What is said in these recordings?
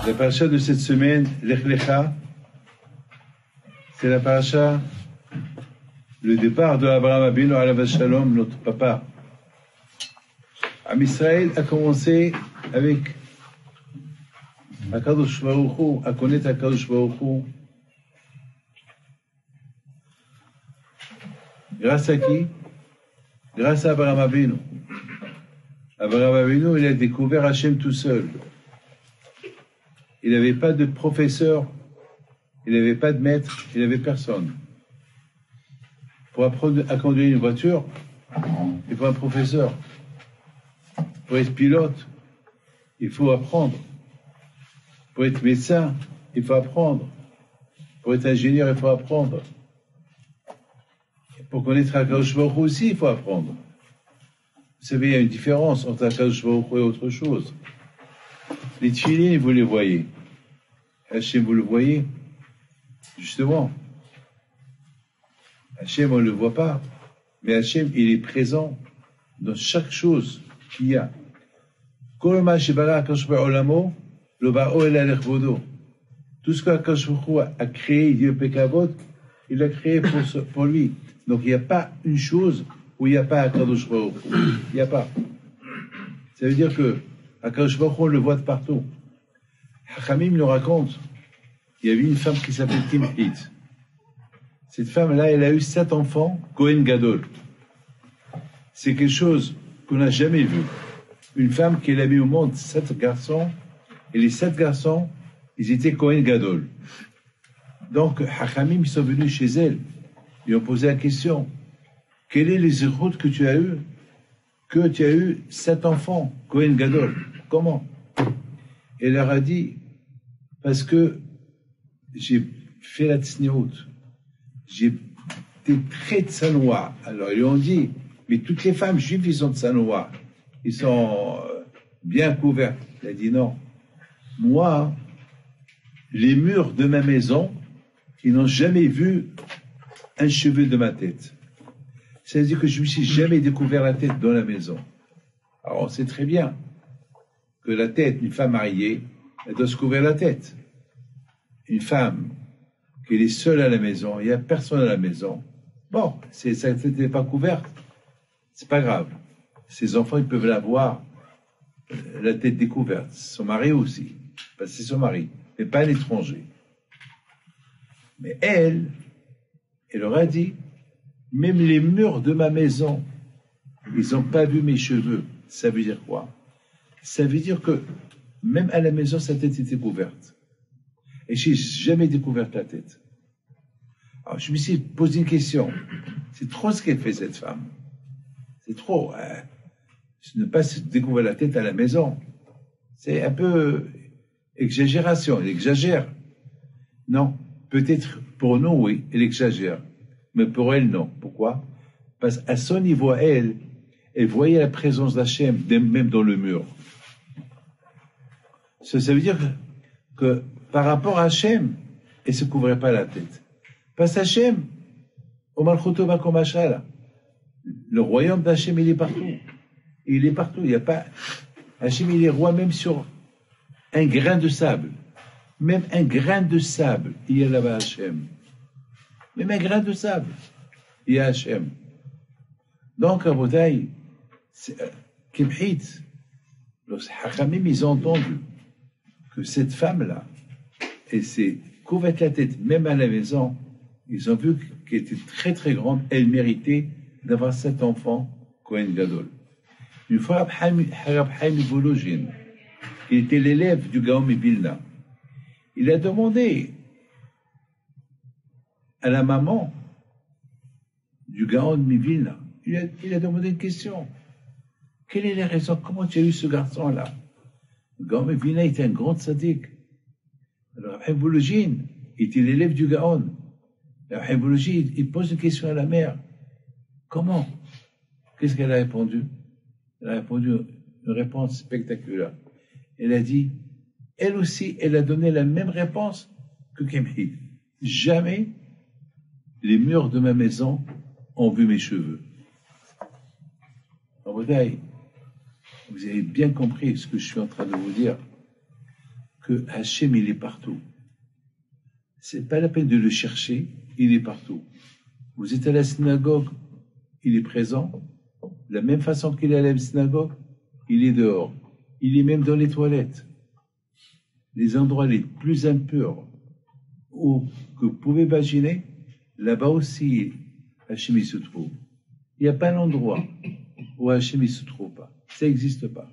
La paracha de cette semaine, Lech Lecha, c'est la paracha, le départ de Abraham Abinu alav shalom, notre papa. Am Israël a commencé avec Akadosh Baruch Hu, à connaître Akadosh Baruch Hu. Grâce à qui? Grâce à Abraham Abinu. Abraham Abinu, il a découvert Hachem tout seul. Il n'avait pas de professeur, il n'avait pas de maître, il n'avait personne. Pour apprendre à conduire une voiture, il faut un professeur. Pour être pilote, il faut apprendre. Pour être médecin, il faut apprendre. Pour être ingénieur, il faut apprendre. Pour connaître Akadosh Baruch Hu aussi, il faut apprendre. Vous savez, il y a une différence entre Akadosh Baruch Hu et autre chose. Les tefilines, vous les voyez. Hachem, vous le voyez. Justement. Hachem, on ne le voit pas. Mais Hachem, il est présent dans chaque chose qu'il y a. Tout ce qu'Akadosh Baruch Hu a créé, Dieu Pekavot, il l'a créé pour lui. Donc il n'y a pas une chose où il n'y a pas Akadosh Baruch Hu. Il n'y a pas. Ça veut dire que Akadosh Baruch Hu, on le voit de partout. Hachamim nous raconte, il y avait une femme qui s'appelle Timhit. Cette femme-là, elle a eu 7 enfants, Kohen Gadol. C'est quelque chose qu'on n'a jamais vu. Une femme qui a mis au monde 7 garçons, et les 7 garçons, ils étaient Kohen Gadol. Donc, Hachamim, ils sont venus chez elle, ils ont posé la question, quelle est les routes que tu as eues? Que tu as eu 7 enfants, Kohen Gadol. Comment? Elle leur a dit, parce que j'ai fait la tsniout, j'ai été très tsanoua. Alors ils lui ont dit, mais toutes les femmes juives, ils sont tsanoua, ils sont bien couverts. Elle a dit non, moi, les murs de ma maison, ils n'ont jamais vu un cheveu de ma tête. C'est-à-dire que je ne me suis jamais découvert la tête dans la maison. Alors on sait très bien que la tête d'une femme mariée, elle doit se couvrir la tête. Une femme qui est seule à la maison, il n'y a personne à la maison, bon, sa tête n'est pas couverte, c'est pas grave. Ses enfants, ils peuvent la voir, la tête découverte. Son mari aussi, parce que c'est son mari, mais pas un étranger. Mais elle leur a dit, même les murs de ma maison, ils n'ont pas vu mes cheveux. Ça veut dire quoi? Ça veut dire que même à la maison, sa tête était couverte. Et je n'ai jamais découvert la tête. Alors je me suis posé une question. C'est trop ce qu'elle fait, cette femme. C'est trop. Ne pas se découvrir la tête à la maison. C'est un peu exagération. Elle exagère. Non. Peut-être pour nous, oui, elle exagère. Mais pour elle, non. Pourquoi? Parce qu'à son niveau, elle voyait la présence d'Hachem, même dans le mur. Ça veut dire que par rapport à Hachem, elle ne se couvrait pas la tête. Parce qu'Hachem, le royaume d'Hachem, il est partout. Il est partout. Il n'y a pas. Hachem, il est roi même sur un grain de sable. Même un grain de sable, il y a là-bas Hachem. Même un grain de sable, il y a Hachem. Donc, à Boutaï, Kimhit, les Hachamim, ils ont entendu que cette femme-là, elle s'est couverte la tête, même à la maison, ils ont vu qu'elle était très très grande, elle méritait d'avoir 7 enfants, Kohen Gadol. Une fois, Rab Chaim Volojin, qui était l'élève du Gaon Vilna, il a demandé à la maman du Gaon Vilna, il a demandé une question. Quelle est la raison? Comment tu as eu ce garçon-là? Le Gaon Vilna était un grand tzaddik. Alors, Rab Volojin était l'élève du Gaon. Rab Volojin, il pose une question à la mère. Comment? Qu'est-ce qu'elle a répondu? Elle a répondu une réponse spectaculaire. Elle a dit, elle aussi, elle a donné la même réponse que Kimhit. Jamais les murs de ma maison ont vu mes cheveux. En Vous avez bien compris ce que je suis en train de vous dire. que Hachem, il est partout. C'est pas la peine de le chercher, il est partout. Vous êtes à la synagogue, il est présent. De la même façon qu'il est à la synagogue, il est dehors. Il est même dans les toilettes. Les endroits les plus impurs que vous pouvez imaginer, là-bas aussi, Hachem se trouve. Il n'y a pas d'endroit où Hachem ne se trouve pas. Ça n'existe pas.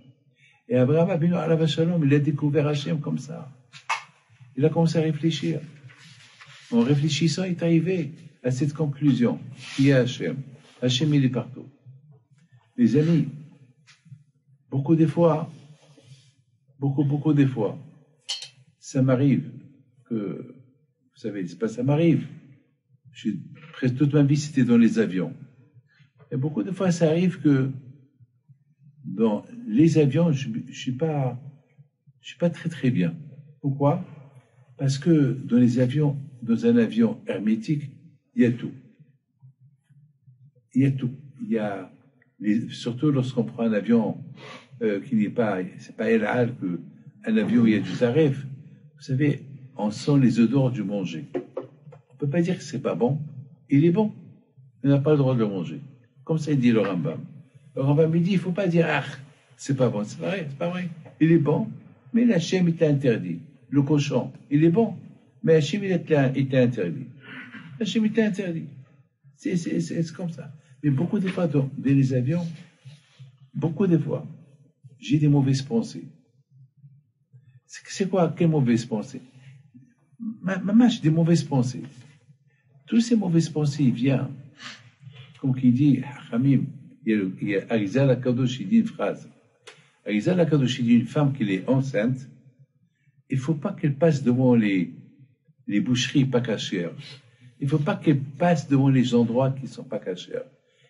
Et Abraham Avinu alav shalom, il a découvert Hachem comme ça. Il a commencé à réfléchir. En réfléchissant, il est arrivé à cette conclusion qui est Hachem. Hachem, il est partout. Les amis, beaucoup des fois, ça m'arrive que, vous savez, c'est pas ça m'arrive. Presque toute ma vie, c'était dans les avions. Et beaucoup de fois, ça arrive que dans les avions, je suis pas très très bien. Pourquoi? Parce que dans les avions, dans un avion hermétique, il y a tout. Il y a tout. Il y a surtout lorsqu'on prend un avion qui n'est pas, c'est pas El Al, un avion où il y a du tarif. Vous savez, on sent les odeurs du manger. On peut pas dire que c'est pas bon. Il est bon. On n'a pas le droit de le manger. Comme ça, il dit le Rambam. Le Rambam, il dit, il faut pas dire, ah, c'est pas bon. C'est pas vrai. Il est bon, mais l'Hachem, il t'a interdit. Le cochon, il est bon, mais Hachem, il t'a interdit. Hachem, il t'a interdit. C'est comme ça. Mais beaucoup de fois, dans les avions, beaucoup de fois, j'ai des mauvaises pensées. C'est quoi, quelles mauvaises pensées? Maman, j'ai des mauvaises pensées. Toutes ces mauvaises pensées, ils viennent, comme qui dit, Hamim, il y a Arizal Akadosh, il dit une phrase. Arizal Akadosh, il dit une femme qui est enceinte, il ne faut pas qu'elle passe devant les boucheries pas cachères. Il ne faut pas qu'elle passe devant les endroits qui ne sont pas cachères.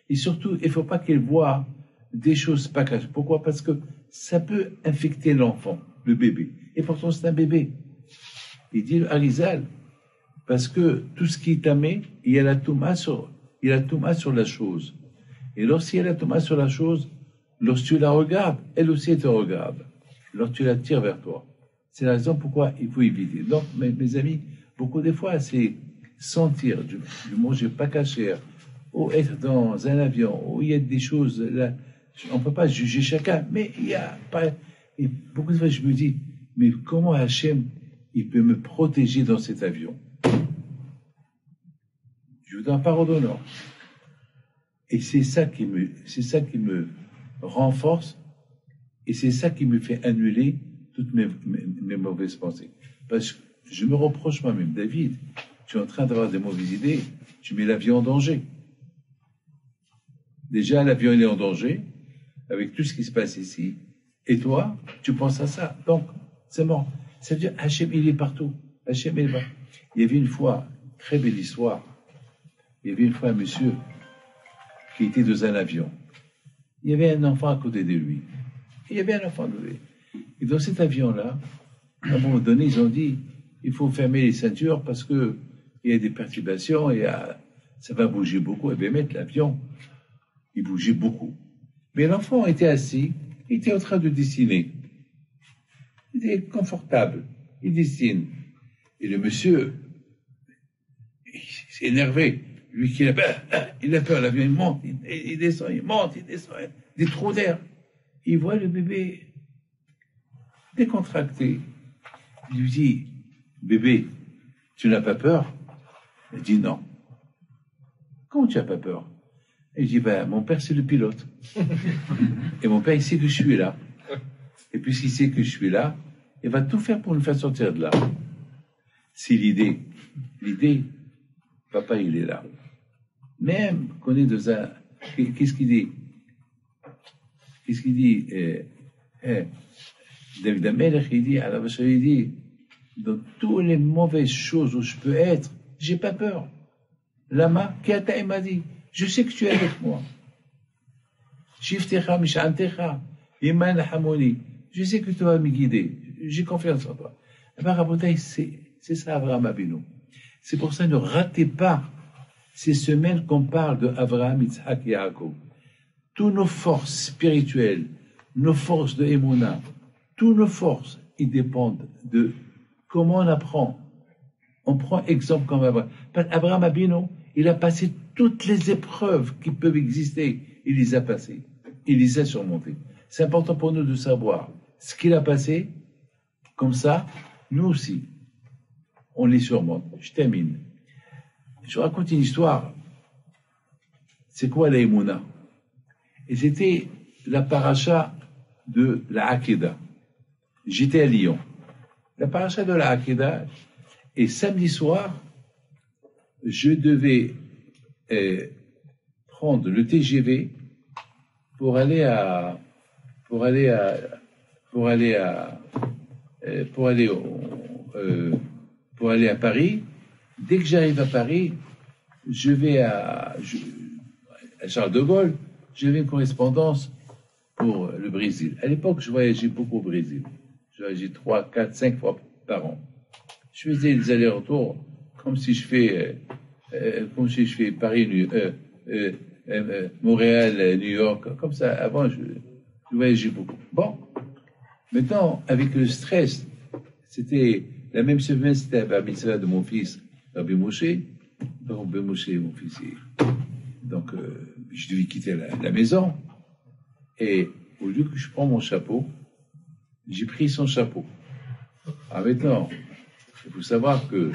Et surtout, il ne faut pas qu'elle voie des choses pas cachées. Pourquoi? Parce que ça peut infecter l'enfant, le bébé. Et pourtant, c'est un bébé. Il dit Arizal, parce que tout ce qui est tamé, il y a la touma sur la chose. Et lorsqu'il y a la touma sur la chose, lorsque tu la regardes, elle aussi te regarde. Lorsque tu la tires vers toi. C'est la raison pourquoi il faut éviter. Donc, mes amis, beaucoup de fois, c'est sentir du manger pas caché, ou être dans un avion, où il y a des choses, là, on ne peut pas juger chacun, mais il y a pas. Et beaucoup de fois, je me dis, mais comment Hachem, il peut me protéger dans cet avion? Je vous donne parole d'honneur. Et c'est ça qui me renforce, et c'est ça qui me fait annuler toutes mes mauvaises pensées. Parce que je me reproche moi-même, David, tu es en train d'avoir des mauvaises idées, tu mets l'avion en danger. Déjà, l'avion il est en danger, avec tout ce qui se passe ici, et toi, tu penses à ça. Donc, c'est mort. Ça veut dire, Hachem, il est partout. Hachem, il est partout. Il y avait une fois, très belle histoire, il y avait une fois un monsieur qui était dans un avion. Il y avait un enfant à côté de lui. Il y avait un enfant de lui. Et dans cet avion-là, à un moment donné, ils ont dit, il faut fermer les ceintures parce que il y a des perturbations, ça va bouger beaucoup. Et bien, mettre l'avion, il bougeait beaucoup. Mais l'enfant était assis, il était en train de dessiner. Il était confortable, il dessine. Et le monsieur, il s'est énervé. Lui qui a peur, l'avion il monte, il descend, il monte, il descend, des trous d'air. Il voit le bébé décontracté. Il lui dit, bébé, tu n'as pas peur? Il dit non. Comment tu n'as pas peur? Il dit, mon père c'est le pilote. Et mon père il sait que je suis là. Et puisqu'il sait que je suis là, il va tout faire pour nous faire sortir de là. C'est l'idée. L'idée, papa il est là. Même qu'on est dans un... Qu'est-ce qu'il dit? Qu'est-ce qu'il dit? David Amelech, il dit, il dit, dans toutes les mauvaises choses où je peux être, j'ai pas peur. Lama, Kiata, il m'a dit, je sais que tu es avec moi. Shiftecha, Mishantecha, Iman Hamoni, je sais que tu vas me guider. J'ai confiance en toi. Eh bien, Rabotai, c'est ça, Abraham Avinu. C'est pour ça, ne ratez pas ces semaines qu'on parle de Abraham, Yitzhak et Yaakov. Toutes nos forces spirituelles, nos forces de Emouna, toutes nos forces, ils dépendent de comment on apprend. On prend exemple comme Abraham. Abraham Abino, il a passé toutes les épreuves qui peuvent exister. Il les a passées. Il les a surmontées. C'est important pour nous de savoir ce qu'il a passé. Comme ça, nous aussi, on les surmonte. Je termine. Je raconte une histoire. C'est quoi la Emouna? Et c'était la paracha de la Hakeda. J'étais à Lyon. La paracha de la Hakeda, et samedi soir, je devais prendre le TGV pour aller à Paris. Dès que j'arrive à Paris, je vais à Charles de Gaulle. J'avais une correspondance pour le Brésil. À l'époque, je voyageais beaucoup au Brésil. Je voyageais 3, 4, 5 fois par an. Je faisais des allers-retours comme si je fais Paris, Montréal, New York, comme ça. Avant, je voyageais beaucoup. Bon, maintenant, avec le stress, c'était la même semaine, c'était la bar mitzvah de mon fils, Rabbi Moshe. Donc, Rabbi Moshe, mon fils, donc je devais quitter la maison. Et au lieu que je prends mon chapeau, j'ai pris son chapeau. Ah, maintenant, il faut savoir que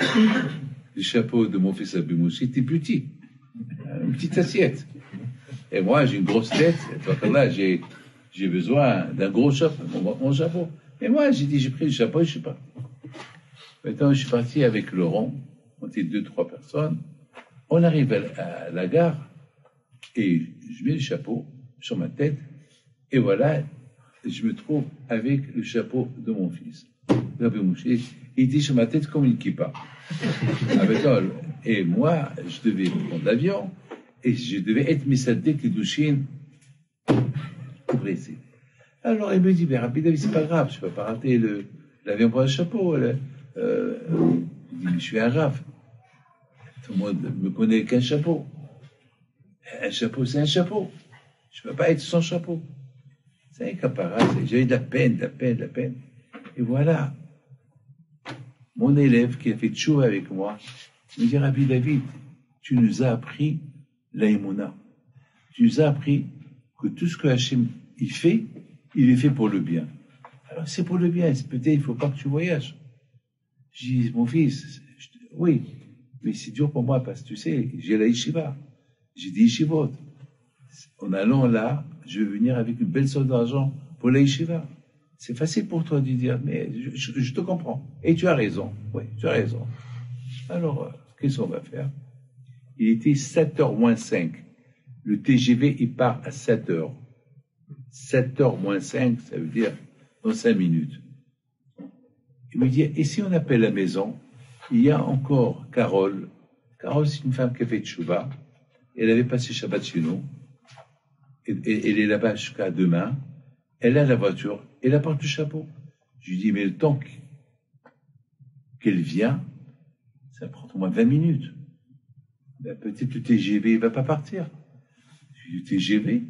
le chapeau de mon fils Rabbi Moshe était petit, une petite assiette. Et moi, j'ai une grosse tête. Donc là, j'ai besoin d'un gros chapeau, mon chapeau. Et moi, j'ai pris le chapeau et je ne sais pas. Maintenant, je suis parti avec Laurent. On était 2, 3 personnes. On arrive à la gare et je mets le chapeau sur ma tête. Et voilà, je me trouve avec le chapeau de mon fils. Rabbi Moshe, il était sur ma tête comme une kippa. Et moi, je devais prendre l'avion et je devais être Misadé Kiddushin au Brésil. Alors il me dit, mais Rabbi David, c'est pas grave, je ne peux pas rater l'avion pour un chapeau. Je dis, mais je suis un raf. Tout le monde me connaît qu'un chapeau. Un chapeau, c'est un chapeau. Je ne peux pas être sans chapeau. C'est un capara. J'ai eu de la peine. Et voilà, mon élève qui a fait tchouva avec moi, me dit, Rabbi David, tu nous as appris l'aïmouna. Tu nous as appris que tout ce que Hachem il fait, il est fait pour le bien. Alors c'est pour le bien, peut-être il ne faut pas que tu voyages. Je dis, mon fils, oui, mais c'est dur pour moi parce que tu sais, j'ai la yeshiva, j'ai des yeshivot. En allant là, je vais venir avec une belle somme d'argent pour la yeshiva. C'est facile pour toi de dire, mais je te comprends. Et tu as raison. Oui, tu as raison. Alors, qu'est-ce qu'on va faire? Il était 7h moins 5. Le TGV, il part à 7h. 7h moins 5, ça veut dire dans 5 minutes. Il me dit, et si on appelle la maison, il y a encore Carole. Carole, c'est une femme qui a fait tchouva. Elle avait passé Shabbat chez nous. Elle est là-bas jusqu'à demain. Elle a la voiture. Elle apporte le chapeau. Je lui dis, mais le temps qu'elle vient, ça prend au moins 20 minutes. Ben, peut-être le TGV ne va pas partir. Je dis, le TGV,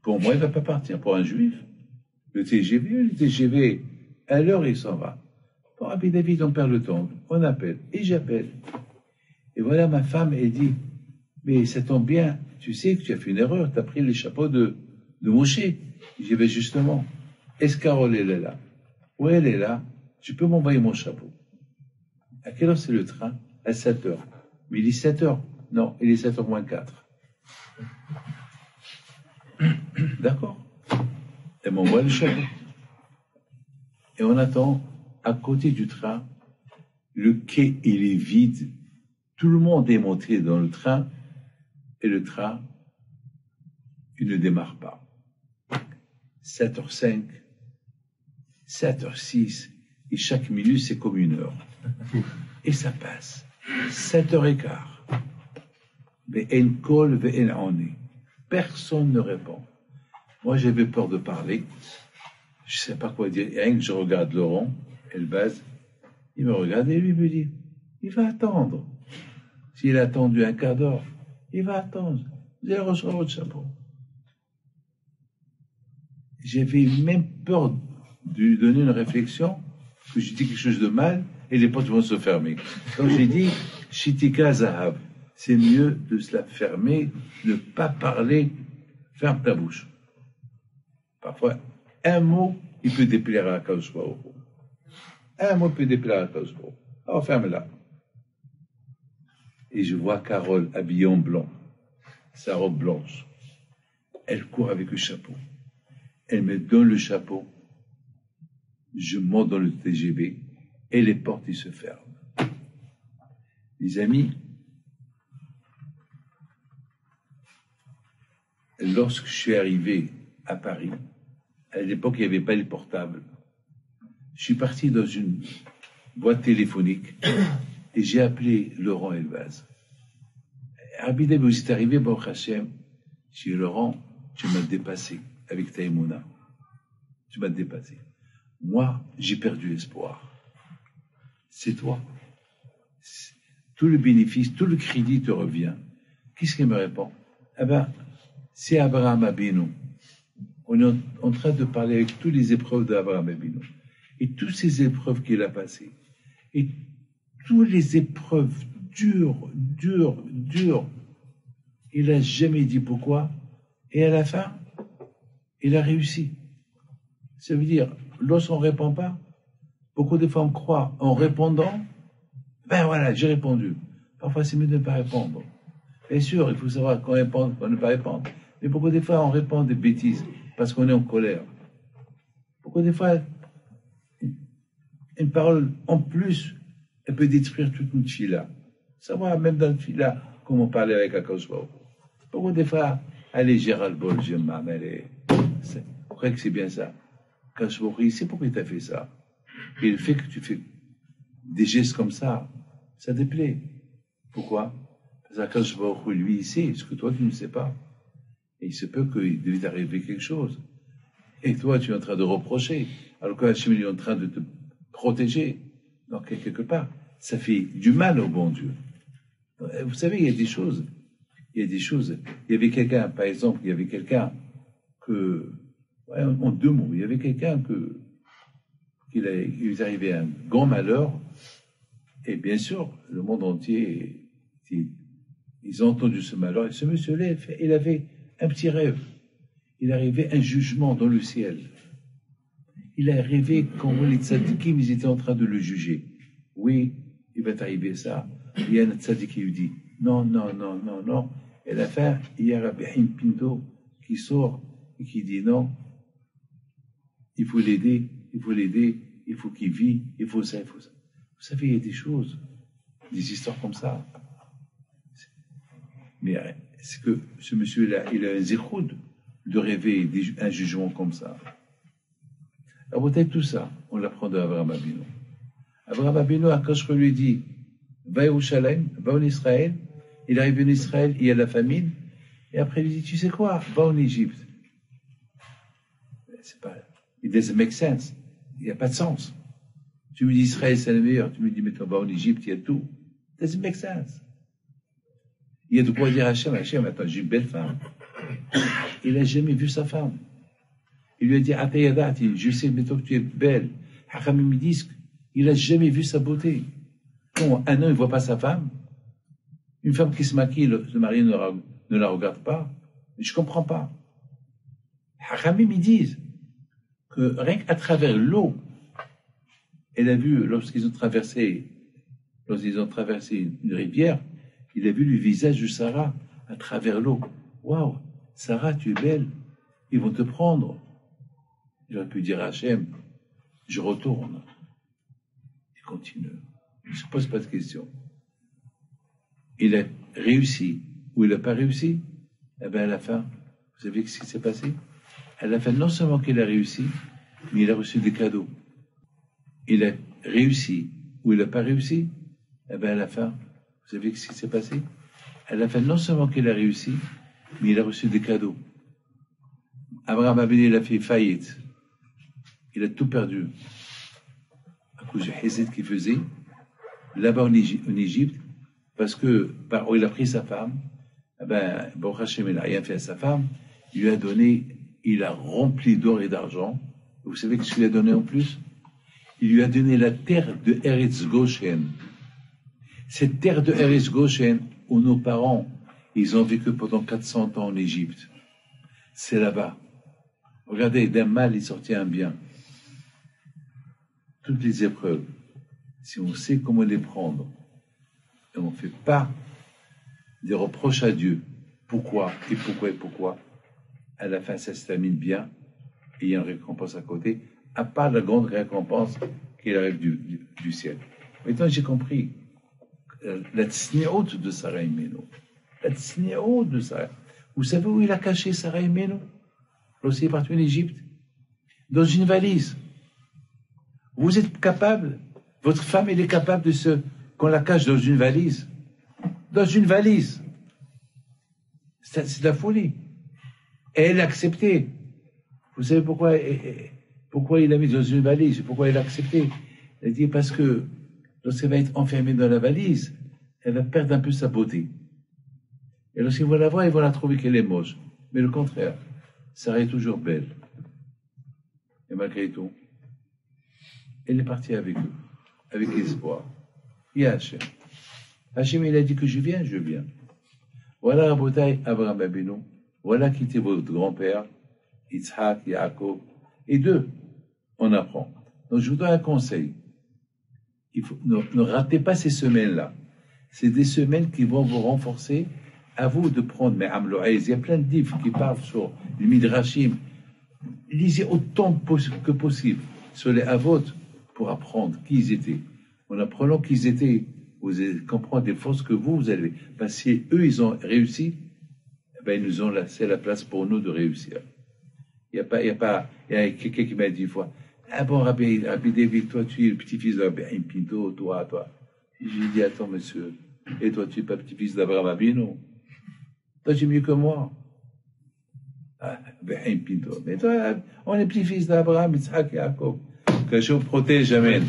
pour moi, il ne va pas partir. Pour un juif, le TGV, à l'heure, il s'en va. Pour Rabbi David, on perd le temps. On appelle. Et j'appelle. Et voilà, ma femme, elle dit, mais ça tombe bien. Tu sais que tu as fait une erreur. Tu as pris les chapeaux de Moshe. J'y vais justement. Est-ce Carole, elle est là? Oui, elle est là. Tu peux m'envoyer mon chapeau. À quelle heure c'est le train? À 7h. Mais il est 7h. Non, il est 7h moins 4. D'accord. Elle m'envoie le chapeau. Et on attend, à côté du train, le quai, il est vide. Tout le monde est monté dans le train. Et le train, il ne démarre pas. 7h05, 7h06, et chaque minute, c'est comme 1 heure. Et ça passe. 7h15. Ve'en kol ve'en oni. Personne ne répond. Moi, j'avais peur de parler. Je ne sais pas quoi dire. Et je regarde Laurent, Elbaz. Il me regarde et lui me dit, il va attendre. S'il a attendu un quart d'heure, il va attendre. Vous allez recevoir votre chapeau. J'avais même peur de lui donner une réflexion que je dis quelque chose de mal et les portes vont se fermer. Donc j'ai dit, Shitika Zahav, c'est mieux de se la fermer, ne pas parler, ferme ta bouche. Parfois, un mot, il peut déplaire à Akadosh Baruch Hu. Un mot peut déplaire à Akadosh Baruch Hu. Alors ferme-la. Et je vois Carole habillée en blanc, sa robe blanche. Elle court avec le chapeau. Elle me donne le chapeau. Je monte dans le TGV et les portes, ils se ferment. Les amis, lorsque je suis arrivé à Paris, à l'époque, il n'y avait pas les portables. Je suis parti dans une boîte téléphonique et j'ai appelé Laurent Elbaz. Rabbi vous êtes arrivé, Baruch Hashem. J'ai dit, Laurent, tu m'as dépassé avec ta émouna. Tu m'as dépassé. Moi, j'ai perdu espoir. C'est toi. Tout le bénéfice, tout le crédit te revient. Qu'est-ce qu'il me répond? Eh ben, c'est Abraham Abinu. On est en train de parler avec toutes les épreuves d'Abraham Abinu. Et toutes ces épreuves qu'il a passées. Et toutes les épreuves dures. Il n'a jamais dit pourquoi. Et à la fin, il a réussi. Ça veut dire, lorsqu'on ne répond pas, beaucoup de fois on croit en répondant, ben voilà, j'ai répondu. Parfois c'est mieux de ne pas répondre. Bien sûr, il faut savoir qu'on répond, qu'on ne pas répondre. Mais beaucoup de fois on répond des bêtises parce qu'on est en colère. Beaucoup de fois, une parole en plus, elle peut détruire toute une fila. Savoir même dans le fila comment parler avec Akadosh Baruch Hu. Beaucoup de fois, allez, Gérald Bol, je m'amène. Vous croyez que c'est bien ça? Akadosh Baruch Hu, c'est pourquoi il t'a fait ça. Et le fait que tu fais des gestes comme ça déplaît. Pourquoi? Parce qu'Akadosh Baruch Hu, lui, il sait ce que toi, tu ne sais pas. Et il se peut qu'il devait t'arriver quelque chose. Et toi, tu es en train de reprocher. Alors que Hachem est en train de te protéger. Donc, quelque part, ça fait du mal au bon Dieu. Vous savez, il y a des choses. Il y avait quelqu'un, par exemple, en 2 mots, il y avait quelqu'un il lui est arrivé un grand malheur. Et bien sûr, le monde entier, ils ont entendu ce malheur. Et ce monsieur-là, il avait un petit rêve. Il arrivait un jugement dans le ciel. Il a rêvé quand les tzadikim, ils étaient en train de le juger. Oui, il va t'arriver ça. Il y a un tzadik qui lui dit non. Et à la fin, il y a Rabbi Haim Pinto qui sort et qui dit non, il faut l'aider, il faut qu'il vive, il faut ça. Vous savez, il y a des choses, des histoires comme ça. Mais c'est que ce monsieur-là, il a un zéchoud de rêver un jugement comme ça. Alors peut-être tout ça, on l'apprend d'Abraham Abinu. Abraham Abinu, quand je lui dis, va à Yerushalayim, va en Israël, il arrive en Israël, il y a la famine, et après il dit, tu sais quoi, va en Égypte. C'est pas, it doesn't make sense. Il n'y a pas de sens. Tu me dis Israël, c'est le meilleur. Tu me dis, mais toi, va en Égypte, il y a tout. It doesn't make sense. Il y a de quoi dire à Hachem, attends, j'ai une belle femme. Il n'a jamais vu sa femme. Il lui a dit, Atayadati, je sais, mais toi, que tu es belle. Hachamim me disent qu'il n'a jamais vu sa beauté. Bon, un homme, il ne voit pas sa femme. Une femme qui se maquille, le mari ne la regarde pas. Mais je ne comprends pas. Hachamim me disent que rien qu'à travers l'eau, elle a vu, lorsqu'ils ont traversé une rivière, il a vu le visage de Sarah à travers l'eau. Waouh, Sarah, tu es belle. Ils vont te prendre. Il aurait pu dire à Hachem, je retourne. Il continue. Il ne se pose pas de questions. Il a réussi ou il n'a pas réussi. Eh bien, à la fin, vous savez ce qui s'est passé? À la fin, non seulement qu'il a réussi, mais il a reçu des cadeaux. Il a réussi ou il n'a pas réussi. Eh bien, à la fin, vous savez ce qui s'est passé? À la fin, non seulement qu'il a réussi, mais il a reçu des cadeaux. Abraham Abinu, il a fait faillite. Il a tout perdu. À cause du hésed qu'il faisait, là-bas en Égypte, parce que par où il a pris sa femme, eh ben, Baruch Hashem, il n'a rien fait à sa femme, il lui a donné, il a rempli d'or et d'argent. Vous savez ce qu'il a donné en plus? il lui a donné la terre de Eretz Goshen. Cette terre de Eretz Goshen, où nos parents, ils ont vécu pendant 400 ans en Égypte. C'est là-bas. Regardez, d'un mal, il sortit un bien. Toutes les épreuves, si on sait comment les prendre, et on ne fait pas des reproches à Dieu, pourquoi, à la fin, ça se termine bien, et il y a une récompense à côté, à part la grande récompense qui arrive du ciel. Maintenant, j'ai compris la tsni'out de Sarah Imenu. La tsni'out de Sarah. Vous savez où il a caché Sarah Imenu? Lorsqu'il est parti en Égypte? Dans une valise. Vous êtes capable, votre femme, elle est capable qu'on la cache dans une valise. Dans une valise. C'est de la folie. Et elle a accepté. Vous savez pourquoi il l'a mis dans une valise? Pourquoi elle a accepté? Elle dit parce que lorsqu'elle va être enfermée dans la valise, elle va perdre un peu sa beauté. Et lorsqu'ils vont la voir, ils vont la trouver qu'elle est moche. Mais le contraire, Sarah est toujours belle. Et malgré tout, elle est partie avec eux, avec espoir. Il y a Hachem. Hachem, il a dit que je viens, je viens. Voilà Rabotai, Abraham Abinu. Voilà qui était votre grand-père, Yitzhak, Yaakov. Et d'eux, on apprend. Donc je vous donne un conseil. Ne ratez pas ces semaines-là. C'est des semaines qui vont vous renforcer. À vous de prendre mes Amloaïs. Il y a plein de livres qui parlent sur les Midrashim. Lisez autant que possible sur les Avot pour apprendre qui ils étaient. En apprenant qui ils étaient, vous allez comprendre des forces que vous avez. Parce que si eux, ils ont réussi, eh ben, ils nous ont laissé la place pour nous de réussir. Il y a quelqu'un qui m'a dit une fois, ah bon, Rabbi David, toi, tu es le petit-fils d'Abraham Pinto, toi. J'ai dit, attends, monsieur, et toi, tu n'es pas petit-fils d'Abraham Abinu? Toi, tu es mieux que moi. Ah, Abraham Pinto. Mais toi, on est petit-fils d'Abraham, Yitzhak, Yaakov. Que je vous protège, amen.